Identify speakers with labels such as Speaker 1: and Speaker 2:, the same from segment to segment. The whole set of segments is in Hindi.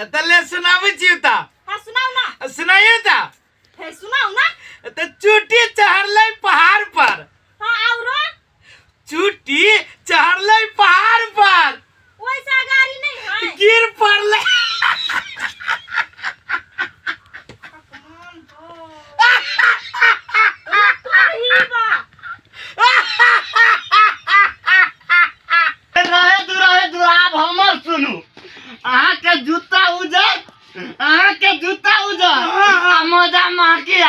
Speaker 1: तले सुनाबे छी ता।
Speaker 2: हां सुनाओ ना।
Speaker 1: सुनाइए ता।
Speaker 2: हे सुनाओ ना।
Speaker 1: तो चूटी चढ़ले पहाड़ पर।
Speaker 2: हां और
Speaker 1: चूटी चढ़ले पहाड़ पर।
Speaker 2: वैसा गाड़ी नहीं है।
Speaker 1: गिर पड़ले। रहे दूर आप हमर सुनू। अहाँ के जूता उजर, अहाँ के जूता उजर आ मजा माकी।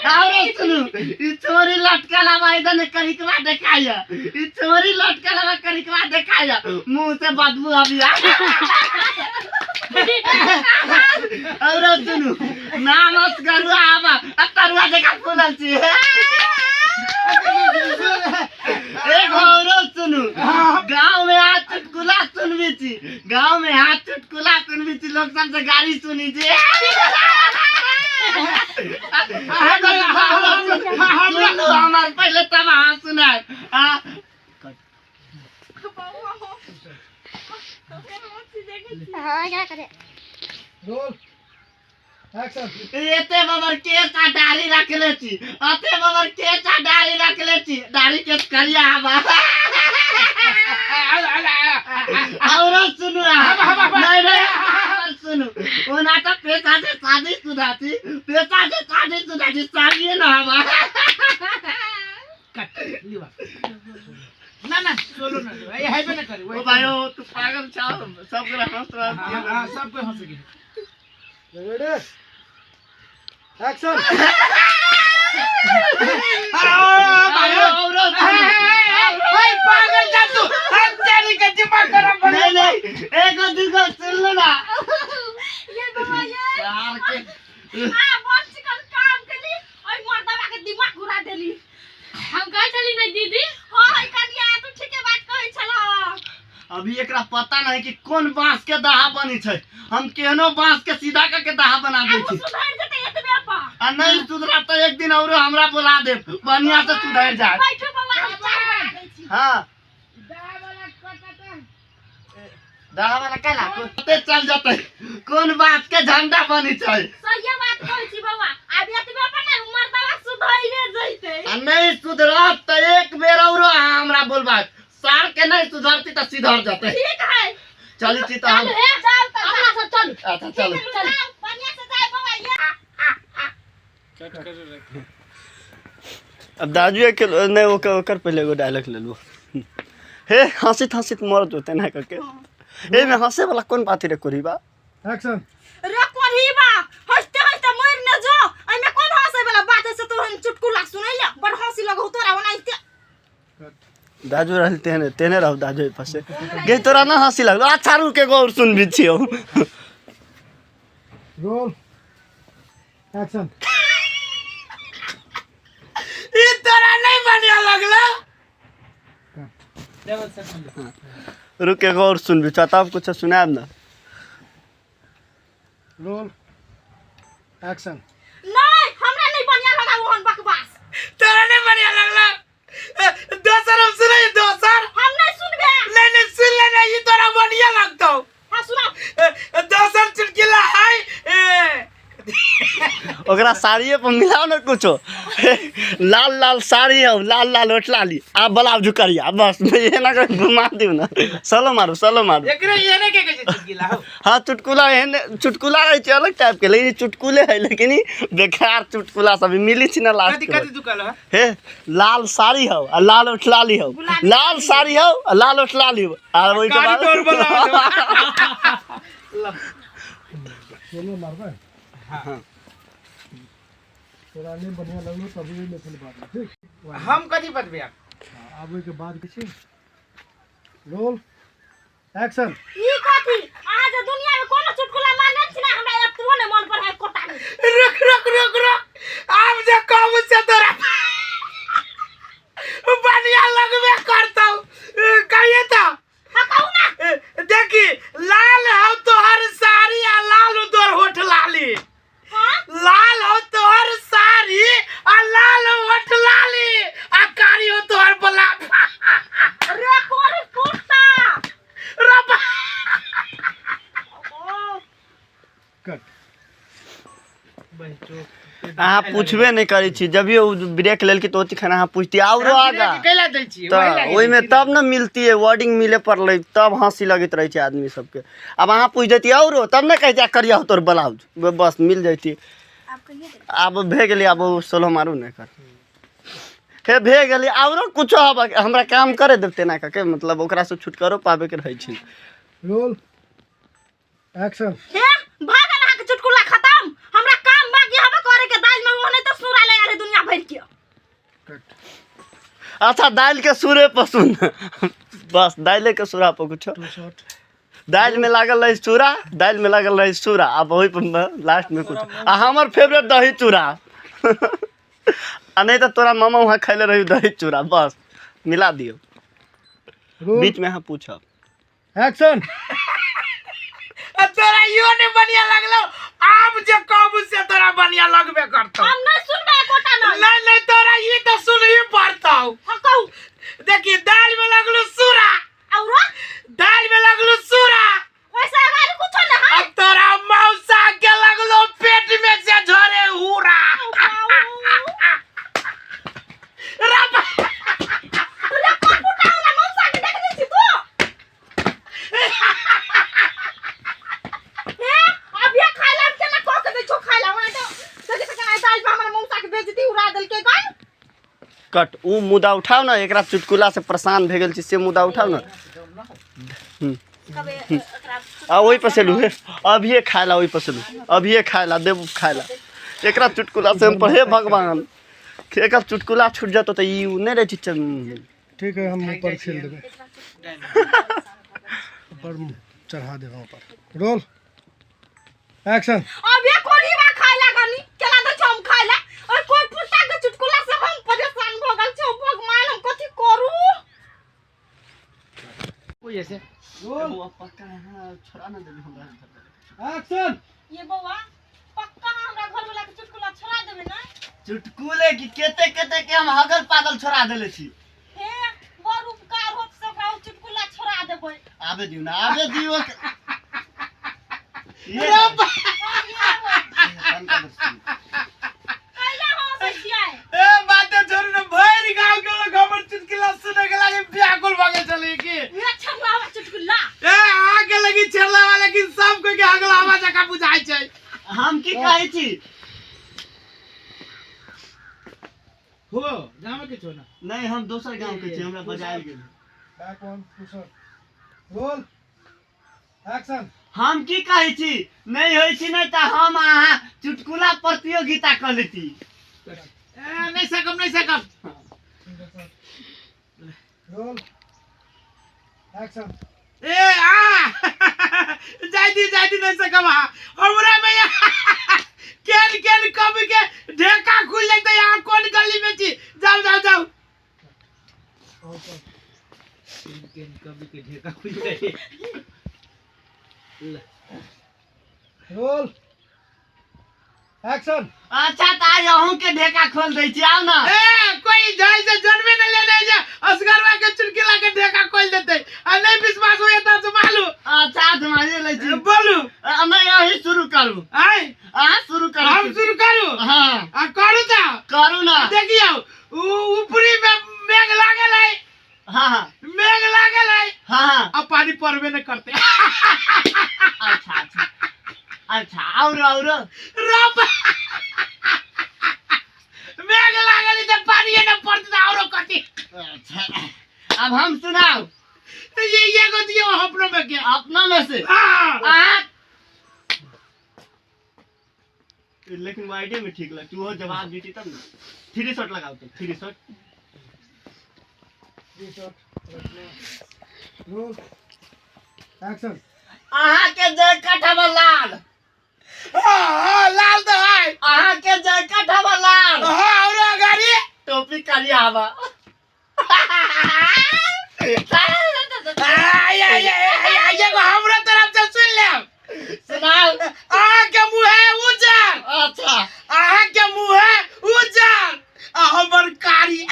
Speaker 1: और सुनू, ई छोरी लटकला मैदान करिकवा देखाया। ई छोरी लटकला करिकवा देखाया। मुंह से बदबू आबिया। और सुनू, नामस गरुआ आवा तरुआ देखा फूलल छी। एक और सुनू, गांव में हाथ चुटकुला सुनबी छी। गांव में हाथ चुटकुला सुनबी छी, लोग सबसे गाड़ी सुनी छी। हमारे पहले तब हाँ सुना। एते बाबर के सा दाढ़ी रख ले छी। अते बाबर के सा दाढ़ी रख ले छी। दाढ़ी के करिया आवा। और सुनो नहीं नहीं सुनो, वो नाटक पैसा से शादी शुदा थी। पैसा से शादी शुदा थी, शादी ना आवा। ना ना चलो ना, ये है भी ना करी। ओ भाई ओ तू पागल छा, सब के हंस रहा है। हां सब को हंसेगी। Ready action. भाई पागल जा तू। हम तेरी का दिमाग खराब कर। नहीं नहीं एक दिन को सुन लो ना।
Speaker 2: ये बाबा ये
Speaker 1: यार के
Speaker 2: बहुत चिकन काम करी और मर्दावा के दिमाग घुरा देली। हम कह चली नहीं दीदी। हां कनिया तू ठीके बात कहै छला।
Speaker 1: अभी एकरा पता नहीं कि कौन बांस के दाहा बनी छै। हम केनो बांस के सीधा करके दाहा बना दै छी।
Speaker 2: सुधर जते एतबे पा।
Speaker 1: आ नहीं सुधरा तो एक दिन और हमरा बुला दे, बढ़िया से सुधर जाए।
Speaker 2: बैठो बाबा।
Speaker 1: हां दाहा वाला कहला पते चल जते कौन बात के झंडा बनी छै।
Speaker 2: सही बात कहै छी बाबा। आब एतबे पा ना मर्दावा सुधर जइते।
Speaker 1: आ नहीं सुधरा तो एक बेर और हमरा बोलबा। सार के नहीं सुधरती तो सीधर जाते।
Speaker 2: ठीक है
Speaker 1: चली छी तो हम
Speaker 2: चल तो चल।
Speaker 1: अच्छा चलो
Speaker 2: चल बढ़िया से जाए बाबा। ये
Speaker 3: अब दाजुए के नहीं ओकर पहले एगो डायलॉग ले लो। हे हंसित हंसित मरत होते ना करके। ए में हंसे वाला कौन बात रे कोरीबा।
Speaker 1: एक्शन।
Speaker 2: रे कोरीबा हंसते हंसते मर न जो। आई में कौन हंसे वाला बात है से तो हम चुटकुला सुनैया। बड़ हंसी लगौ तोरा बनाइते।
Speaker 3: दाजू रहते हैं तेने रहो दाजू फसे गे तोरा ना हंसी लगलो। अच्छा रुके गौर सुन भी छियो।
Speaker 1: Roll action.
Speaker 3: ई तोरा नहीं बढ़िया लगलो। रुके गौर सुन भी चाहता हूं कुछ सुनाब ना।
Speaker 1: Roll action.
Speaker 2: नहीं हमरा नहीं बढ़िया लगा ओहन बकवास।
Speaker 3: तोरा नहीं बढ़िया लगलो। दोसर हम सुनाई दोसर।
Speaker 2: हम नहीं सुनबे।
Speaker 3: नहीं नहीं सुन ले ना, ये तोरा बढ़िया लगतो।
Speaker 2: हां सुना।
Speaker 3: दोसर चुटकुला है। ओकरा साड़िए पर मिलाओ ना कुछो। लाल लाल साड़ी है, लाल लाल ओटलाली आप ब्लाउज झुकरिया बस ये ना कर घुमा दियो ना। सलो मारो
Speaker 1: एकरे ये ने के चुटकुला हो।
Speaker 3: हाँ चुटकुला है, चुटकुला है अलग टाइप के, लेकिन चुटकुले है लेकिन ई बेकार चुटकुला सब मिली छी ना लास्ट
Speaker 1: कथि कथि दुकान है।
Speaker 3: हे लाल साड़ी हो और लाल ओटलाली हो। लाल साड़ी हो और लाल ओटलाली हो और वही के
Speaker 1: गाड़ी तोड़
Speaker 3: बाद
Speaker 1: चलो मारबे। हां तोरा नहीं बढ़िया लगलो तभी लेखन बात ठीक। हम कथि बतबे आबै के बाद किछ। Roll action.
Speaker 2: ई कथि आज दुनिया में कोनो चुटकुला माने छी ना। हमरा एतबो ने मन पर है कोटा नहीं।
Speaker 3: रुक रुक रुक रुक अब जे कहू से तोरा बढ़िया लगबे करतौ। कहिए तो
Speaker 2: हां कहू ना।
Speaker 3: देखी लाल हो तोहर साड़ी आ लाल तोहर होठ लाली।
Speaker 2: हां
Speaker 3: लाल हो तोहर साड़ी आ लाल होठ लाली आ कारी हो तोहर बला।
Speaker 2: रे कोरी कुत्ता
Speaker 3: अहाँ पूछबे नहीं करी छी जब ये ब्रेक लेल की तो खाना अहाँ पूछती और आगा
Speaker 1: कैला दै छी
Speaker 3: तो ओई में तब न मिलती है वर्डिंग मिले पड़ले तब हंसी लगत रहे छै आदमी सबके। अब अहाँ पूछ देती और तब न कहते करिया तोर ब्लाउज बस मिल जाती। अब भे गेली अब सोलो मारू नहीं कर हे भे गेली और कुछ हमरा काम करे देते ना के मतलब ओकरा से छुटकारो पावे के रहे छी।
Speaker 4: Roll action.
Speaker 2: हे भागल अहाँ के चुटकुला खत्म हमरा काम बाकी हबे करे के दाल में ओने तो सुरा ले आरे दुनिया भर के।
Speaker 3: अच्छा दाल के सुरे पर सुन बस दाल के सुरा पर कुछ दाल में लागल रही चूरा दाल में लागल रही चूरा अब वही पर लास्ट में कुछ हमर फेवरेट दही चूरा आ नहीं तो तोरा मामा वहाँ खैले रही दही चूरा बस मिला दियो बीच में हाँ पूछब
Speaker 4: एक्शन।
Speaker 1: तोरा यो ने बढ़िया लगलो आब जे कहबू से तोरा बढ़िया लगबे करतो।
Speaker 2: हम नहीं सुनबे कोटा नहीं।
Speaker 1: नहीं तोरा ये तो सुन ही पड़तो।
Speaker 2: हां कहू
Speaker 1: देखी दाल में लगलो सूरा
Speaker 2: और
Speaker 1: दाल में लगलो सूरा
Speaker 2: वैसे अगर कुछ ना है
Speaker 1: अब तोरा मौसा के लगलो पेट में से झरे हुरा रब
Speaker 2: रे कोटा वाला मौसा के देख दी तू ए अब ये खाइला के ना को के दे छो खाइला ओने तो देख के ना दाल में हमर मौसा के बेइज्जती उड़ा देल के गन
Speaker 3: कट उ मुद्दा उठाओ ना एकरा चुटकुला से परेशान भे गेल छी से मुद्दा उठाओ ना
Speaker 2: कबे एकरा
Speaker 3: आ वही पर से लू अभी खाइला वही पर से लू अभी खाइला देव खाइला एकरा चुटकुला से हम हे भगवान एकर चुटकुला छूट जातो तो ई नहीं रहे छी
Speaker 4: ठीक है हम ऊपर खेल देबे ऊपर चढ़ा देबे ऊपर। Roll action.
Speaker 2: अब ये कोरीवा खाइला गनी केला दे हम खाइला और कोई पुता के चुटकुला से हम परेशान भ गेल छौ भगवान हम कथि करू।
Speaker 1: कोई ऐसे
Speaker 3: वो पक्का हां छोड़ा ना देबी हमरा
Speaker 4: एक्शन।
Speaker 2: ये बौआ पक्का हमरा घर वाला के चुटकुला छोड़ा देबे ना।
Speaker 3: चुटकुले की केते केते के हम हगल पागल छोड़ा देले छी
Speaker 2: हे बड़ उपकार होत से ओकरा चुटकुला छोड़ा देबै।
Speaker 3: आबे दियो ना आबे दियो ये
Speaker 1: रब
Speaker 2: कैला हो से छियै
Speaker 1: ए बाते छोड़ न भैर गांव के लोग हमर चुटकुला सुने के लागे व्याकुल भागे चले की
Speaker 2: ये छल्ला चुटकुला
Speaker 1: ए आगे लगी छेला वाला की सब कोई के अगला आवाज का बुझाई छै।
Speaker 3: हम की कहै छी
Speaker 1: हो गांव के छो ना
Speaker 3: नहीं हम दोसर गांव के छी हमरा बजाय गेल
Speaker 4: back one pusher. Roll action.
Speaker 3: हम की कहै छी नहीं होई छी नहीं त हम अहाँ चुटकुला प्रतियोगिता कर लेती
Speaker 1: नहीं सकम
Speaker 4: रोल एक्शन।
Speaker 1: ए आ जाई नहीं सकम हमरा में केन कभी के ढेका खुल जाई त यहां कौन गली में छी जाओ केन कभी के ढेका खुल जाई।
Speaker 4: Roll action.
Speaker 3: अच्छा त आज अहूं के ढेका खोल दै छी आओ ना
Speaker 1: ए कोई जाई से जन्मे न ले नहीं जा असगरवा के चुटकिला के ढेका खोल देते आ नहीं विश्वास होए त संभालू।
Speaker 3: अच्छा तुम्हारे ले छी
Speaker 1: बोलू
Speaker 3: मैं यही शुरू करूं
Speaker 1: आय
Speaker 3: अहाँ शुरू करू
Speaker 1: हम शुरू करू
Speaker 3: हां
Speaker 1: आ करू त
Speaker 3: करू ना
Speaker 1: देखियो ऊपरी में मेघ लागल है
Speaker 3: हां
Speaker 1: मेघ लागल है
Speaker 3: हां
Speaker 1: अब पानी पड़बे न करते
Speaker 3: अच्छा अच्छा अच्छा और
Speaker 1: रब मेघ लागल त पानी न पड़ते और कथि।
Speaker 3: अच्छा अब हम सुनाओ
Speaker 1: ये को दियो अपनों में के
Speaker 3: अपना में से
Speaker 1: हां
Speaker 3: लेकिन आइडिया में ठीक लग तू हो जवाब देती तब ना 3 शॉट लगाओ तो 3 शॉट।
Speaker 4: Roll action.
Speaker 3: अहाँ के जैकेट हवा लाल
Speaker 1: हां लाल तो है
Speaker 3: अहाँ के जैकेट हवा लाल
Speaker 1: हां और गाड़ी
Speaker 3: टोपी कालिया हवा
Speaker 1: ये को हमरा तरफ से सुन ले
Speaker 3: सुनाओ
Speaker 1: आ के मुंह है उजर
Speaker 3: अच्छा
Speaker 1: आ के मुंह है उजर आ हमर कारी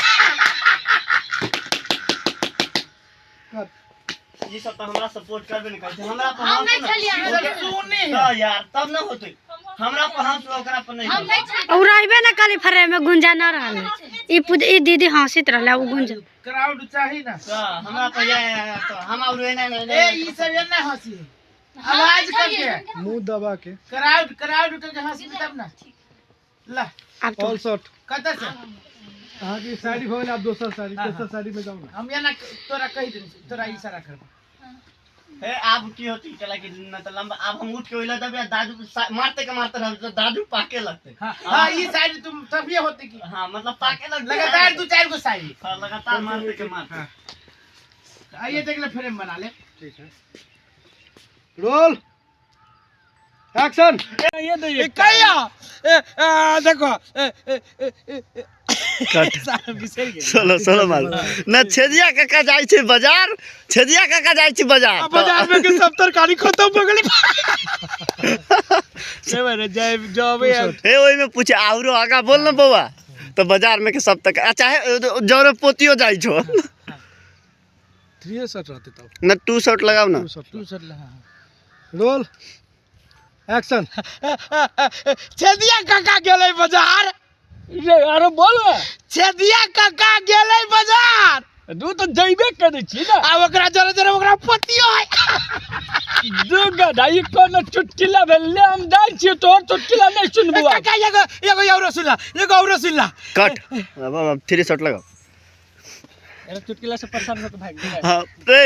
Speaker 3: ये सब तो हमरा सपोर्ट करबे नहीं करते हमरा पर
Speaker 2: हम नहीं छलिए
Speaker 1: सुने
Speaker 3: तो यार तब ना होते
Speaker 2: हम
Speaker 3: हमरा पर हंस ओकरा पर नहीं
Speaker 2: हम नहीं छाई
Speaker 5: और रहबे न कली फरे में गुंजा न रहल ई दीदी हंसित रहल उ गुंजा
Speaker 1: क्राउड चाहिए ना
Speaker 3: हमरा पर या तो हम और नहीं
Speaker 1: ए ई सब ये ना हंसी आवाज करके
Speaker 4: मुंह दबा के
Speaker 1: क्राउड करके हंसी तब ना ला
Speaker 5: अब तो
Speaker 4: ऑल शॉट
Speaker 1: कत से
Speaker 4: अहाँ की साड़ी भइल आप दोसर साड़ी तेसर साड़ी में जाओ ना
Speaker 1: हम ये ना तोरा कह दे तोरा इशारा कर
Speaker 3: ए आप की होती चला कि मतलब अब हम उठ के ओइला दबे दादू मारते रह तो दादू पाके लगते
Speaker 1: हां ई साइड तुम तभी होती की
Speaker 3: हां मतलब पाके लगते
Speaker 1: लगातार 2-4 गो साइड
Speaker 3: लगातार मारते के मारते
Speaker 1: आइए देख ले फ्रेम बना ले
Speaker 4: ठीक है रोल एक्शन
Speaker 1: ये कहियो देखो
Speaker 3: कट सोलो मार न छेदिया काका जाई छै बाजार छेदिया काका जाई छै बाजार
Speaker 1: बाजार में के सब तरकारी खत्म हो गेली से मारे जाए जब
Speaker 3: ए ओइ में पूछे आउरो आगा बोल न बौआ तो बाजार में के सब तक चाहे जौरे पोतियो जाई छो
Speaker 4: 3 शॉट रहते तब
Speaker 3: न 2 शॉट लगाओ ना
Speaker 4: 2 शॉट रोल एक्शन
Speaker 1: छेदिया काका गेलै बाजार
Speaker 6: रे अरे बोल
Speaker 1: छेदिया काका गेलै बाजार
Speaker 6: तू तो जइबे करे छी ना
Speaker 1: आ ओकरा जरे ओकरा पतियो है
Speaker 6: दू गदाई कोनो चुटकिला भेले हम जाई छी तो चुटकिला नहीं सुनबो
Speaker 1: काका एगो औरो सुनला
Speaker 3: कट अब 3 शॉट लगाओ
Speaker 6: अरे चुटकिला से परेशान होके भाग गए
Speaker 3: हां रे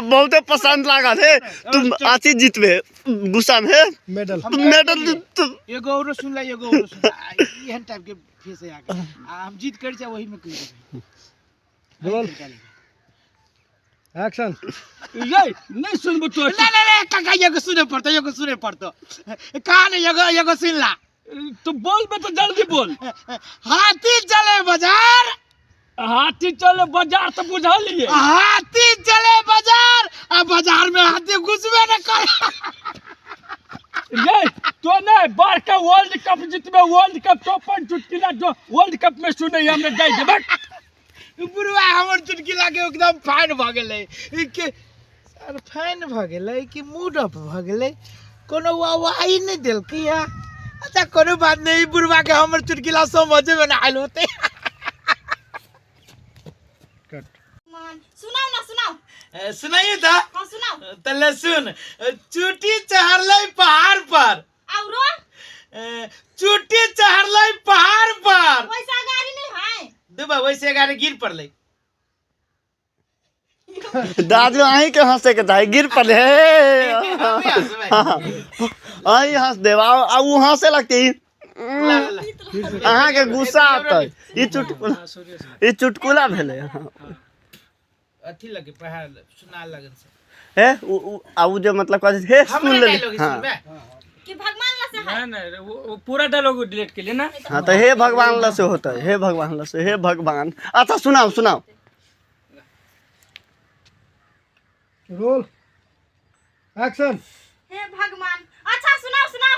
Speaker 3: बहुत पसंद लगा थे तुम आची जीतबे गुस्सा में
Speaker 4: मेडल
Speaker 1: एगो औरो सुनला एहन टाइप के फेस है आके हम जीत कर जा वही में कह
Speaker 4: रोल एक्शन
Speaker 6: ये नहीं सुनबो तो
Speaker 1: ले काका एगो सुने पड़तो कहां ने एगो सुनला
Speaker 6: तू बोल बे तो जल्दी बोल
Speaker 1: हाथी चले बाजार
Speaker 6: हाथी चले बाजार तो बुझा लिए
Speaker 1: हाथी चले बाजार आ बाजार में हाथी घुसबे न कर
Speaker 6: ये तो नहीं बार का वर्ल्ड कप जीतबे वर्ल्ड कप तो अपन चुटकिला जो वर्ल्ड कप में सुने हमने जाई देबे
Speaker 1: बुढ़वा हमर चुटकिला के एकदम फैन भ गेलै के सर फैन भ गेलै कि मूड अप भ गेलै कोनो वाई नहीं देल की या अच्छा कोनो बात नहीं बुढ़वा के हमर चुटकिला समझ में ना आइल होते
Speaker 2: सुनाओ
Speaker 1: सुनाइए तो
Speaker 2: हां सुनाओ
Speaker 1: तले सुन चुटी चढ़लै पहाड़ पर
Speaker 2: औरो
Speaker 1: चुटी चढ़लै पहाड़ पर
Speaker 2: वैसा गाड़ी नहीं है
Speaker 1: दुबा वैसे गाड़ी गिर पड़लै
Speaker 3: दादू आई के हंसे के दाई गिर पड़े आई हंस देवा आ उ हंसे लगती अहाँ के गुस्सा आता ई चुटकुला भेले
Speaker 1: अथी लगे पहाड़ सुना लगन से
Speaker 3: हे उ जो मतलब कहै हे सुन ले हां
Speaker 2: कि भगवान ला से है
Speaker 6: नहीं वो पूरा डायलॉग डिलीट के लिए ना
Speaker 3: हां तो हे भगवान ला से होता है हे भगवान ला से हे भगवान अच्छा सुनाओ
Speaker 4: रोल एक्शन
Speaker 2: हे भगवान अच्छा सुनाओ